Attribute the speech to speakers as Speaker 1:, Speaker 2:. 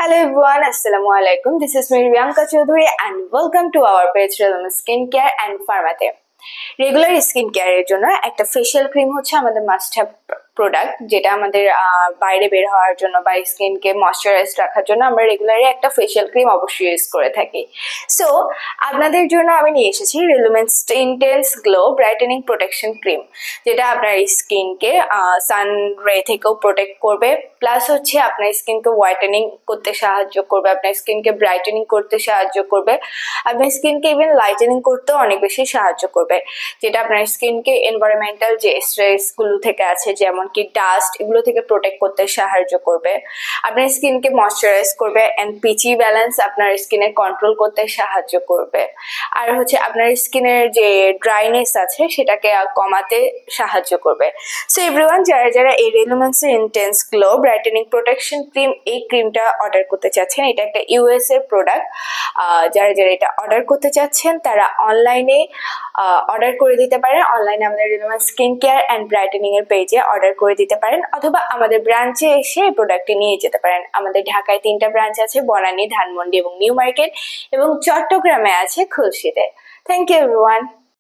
Speaker 1: Hello everyone, Assalamu alaikum. This is me Riyanka Chaudhary and welcome to our page Rhythm Skincare and Pharmate. Regular skin কেয়ারের জন্য একটা facial cream হচ্ছে আমাদের must have product, যেটা আমাদের বাইরে বের হওয়ার জন্য বা স্কিনকে ময়শ্চারাইজ রাখার জন্য আমরা রেগুলারলি একটা ফেশিয়াল ক্রিম অবশ্যই ইউজ করে থাকি। সো আপনাদের জন্য আমি নিয়ে এসেছি Relumins intense glow brightening protection cream, যেটা আপনার স্কিনকে সান রে থেকেও প্রোটেক্ট করবে, প্লাস হচ্ছে আপনার স্কিনকে হোয়াইটেনিং করতে সাহায্য করবে, আপনার স্কিনকে ব্রাইটেনিং করতে সাহায্য করবে, আপনার স্কিনকে ইভেন লাইটেনিং করতেও অনেক বেশি সাহায্য করবে, যেটা আপনার স্কিনকে এনভায়রনমেন্টাল যে স্ট্রেসগুলো থেকে আছে যেমন কি ডাস্ট, এগুলো থেকে প্রোটেক্ট করতে সাহায্য করবে, আপনার স্কিনকে ময়শ্চারাইজ করবে এন্ড পিচি ব্যালেন্স আপনার স্কিনের কন্ট্রোল করতে সাহায্য করবে, আর হচ্ছে আপনার স্কিনের যে ড্রাইনেস আছে সেটাকে কমাতে সাহায্য করবে। সো এভরিওয়ান, যারা যারা এই রিলুমেন্সের intense glow brightening protection cream এই ক্রিমটা অর্ডার করতে চাচ্ছেন, এটা একটা ইউএস এর প্রোডাক্ট, যারা যারা এটা অর্ডার করতে চাচ্ছেন তারা অনলাইনে অর্ডার করে দিতে পারেন। অনলাইনে আমাদের রিলুমেন্স স্কিন কেয়ার অ্যান্ড ব্রাইটেনিং এর পেজে অর্ডার করে দিতে পারেন, অথবা আমাদের ব্রাঞ্চে এসে এই প্রোডাক্টটি নিয়ে যেতে পারেন। আমাদের ঢাকায় 3টা ব্রাঞ্চ আছে, বনানী, ধানমন্ডি এবং নিউ মার্কেট, এবং চট্টগ্রামে আছে খুলশীতে। Thank you everyone.